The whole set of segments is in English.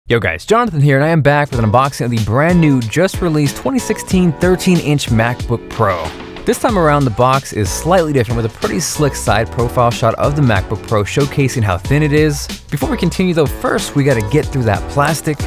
Yo guys, Jonathan here, and I am back with an unboxing of the brand new, just released 2016 13-inch MacBook Pro. This time around, the box is slightly different with a pretty slick side profile shot of the MacBook Pro showcasing how thin it is. Before we continue though, first we gotta get through that plastic.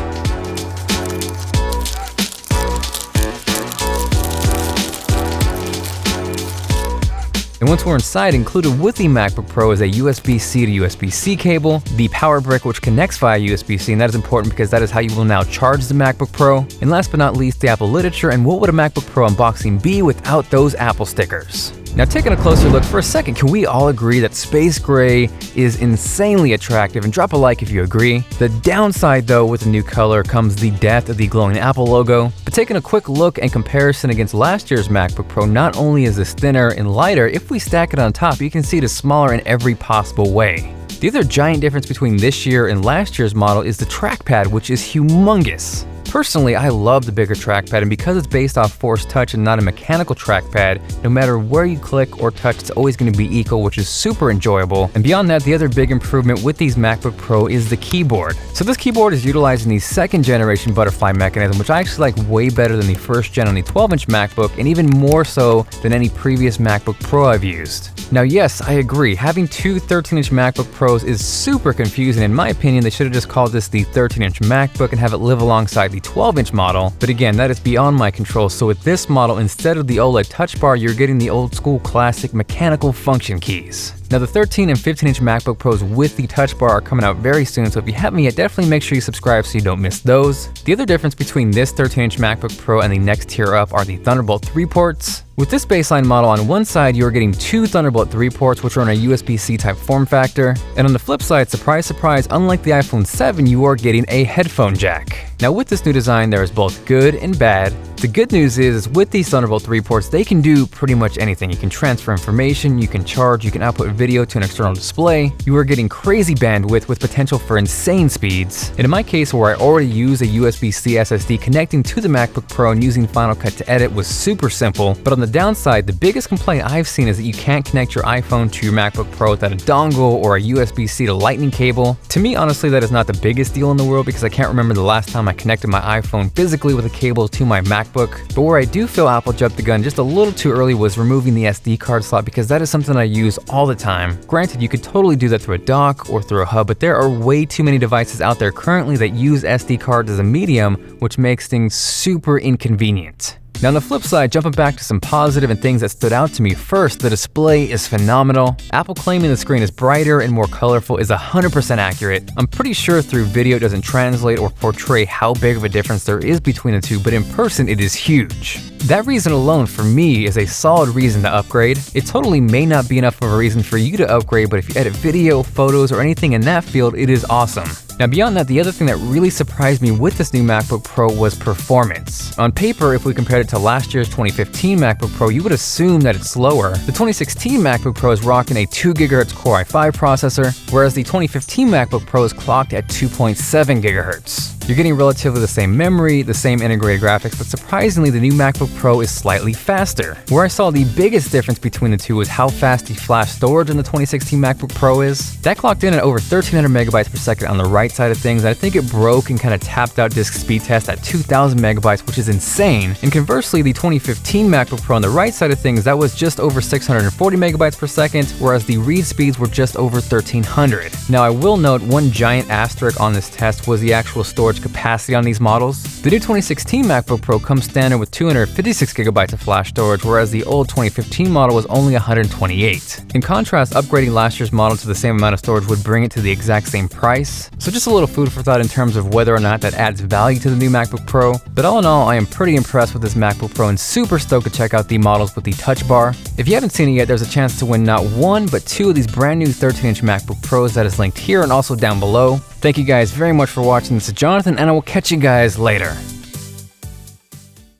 And once we're inside, included with the MacBook Pro is a USB-C to USB-C cable, the power brick which connects via USB-C, and that is important because that is how you will now charge the MacBook Pro. And last but not least, the Apple literature, and what would a MacBook Pro unboxing be without those Apple stickers? Now, taking a closer look for a second, can we all agree that space gray is insanely attractive? And drop a like if you agree. The downside though with the new color comes the death of the glowing Apple logo. But taking a quick look and comparison against last year's MacBook Pro, not only is this thinner and lighter, if we stack it on top, you can see it is smaller in every possible way. The other giant difference between this year and last year's model is the trackpad, which is humongous. Personally, I love the bigger trackpad, and because it's based off force touch and not a mechanical trackpad, no matter where you click or touch, it's always going to be equal, which is super enjoyable. And beyond that, the other big improvement with these MacBook Pro is the keyboard. So this keyboard is utilizing the second generation butterfly mechanism, which I actually like way better than the first gen on the 12-inch MacBook, and even more so than any previous MacBook Pro I've used. Now yes, I agree, having two 13-inch MacBook Pros is super confusing. In my opinion, they should have just called this the 13-inch MacBook and have it live alongside the 12-inch model, but again, that is beyond my control. So with this model, instead of the OLED touch bar, you're getting the old school classic mechanical function keys. Now the 13 and 15-inch MacBook Pros with the touch bar are coming out very soon, so if you haven't yet, definitely make sure you subscribe so you don't miss those. The other difference between this 13-inch MacBook Pro and the next tier up are the Thunderbolt 3 ports. With this baseline model, on one side you're getting two Thunderbolt 3 ports, which are in a USB-C type form factor, and on the flip side, surprise surprise, unlike the iPhone 7, you are getting a headphone jack. Now with this new design, there is both good and bad. The good news is with these Thunderbolt 3 ports, they can do pretty much anything. You can transfer information, you can charge, you can output video to an external display. You are getting crazy bandwidth with potential for insane speeds. And in my case, where I already use a USB-C SSD, connecting to the MacBook Pro and using Final Cut to edit was super simple. But on the downside, the biggest complaint I've seen is that you can't connect your iPhone to your MacBook Pro without a dongle or a USB-C to Lightning cable. To me, honestly, that is not the biggest deal in the world because I can't remember the last time I connected my iPhone physically with a cable to my MacBook. But where I do feel Apple jumped the gun just a little too early was removing the SD card slot, because that is something I use all the time. Granted, you could totally do that through a dock or through a hub, but there are way too many devices out there currently that use SD cards as a medium, which makes things super inconvenient. Now on the flip side, jumping back to some positive and things that stood out to me. First, the display is phenomenal. Apple claiming the screen is brighter and more colorful is 100% accurate. I'm pretty sure through video it doesn't translate or portray how big of a difference there is between the two, but in person it is huge. That reason alone for me is a solid reason to upgrade. It totally may not be enough of a reason for you to upgrade, but if you edit video, photos, or anything in that field, it is awesome. Now beyond that, the other thing that really surprised me with this new MacBook Pro was performance. On paper, if we compared it to last year's 2015 MacBook Pro, you would assume that it's slower. The 2016 MacBook Pro is rocking a 2 GHz Core i5 processor, whereas the 2015 MacBook Pro is clocked at 2.7 GHz. You're getting relatively the same memory, the same integrated graphics, but surprisingly, the new MacBook Pro is slightly faster. Where I saw the biggest difference between the two was how fast the flash storage in the 2016 MacBook Pro is. That clocked in at over 1300 megabytes per second on the right side of things, and I think it broke and kind of tapped out disk speed test at 2000 megabytes, which is insane. And conversely, the 2015 MacBook Pro on the right side of things, that was just over 640 megabytes per second, whereas the read speeds were just over 1300. Now I will note one giant asterisk on this test was the actual storage capacity on these models. The new 2016 MacBook Pro comes standard with 256 gigabytes of flash storage, whereas the old 2015 model was only 128. In contrast, upgrading last year's model to the same amount of storage would bring it to the exact same price. So just a little food for thought in terms of whether or not that adds value to the new MacBook Pro. But all in all, I am pretty impressed with this MacBook Pro and super stoked to check out the models with the touch bar. If you haven't seen it yet, there's a chance to win not one, but two of these brand new 13-inch MacBook Pros that is linked here and also down below. Thank you guys very much for watching. This is Jonathan, and I will catch you guys later.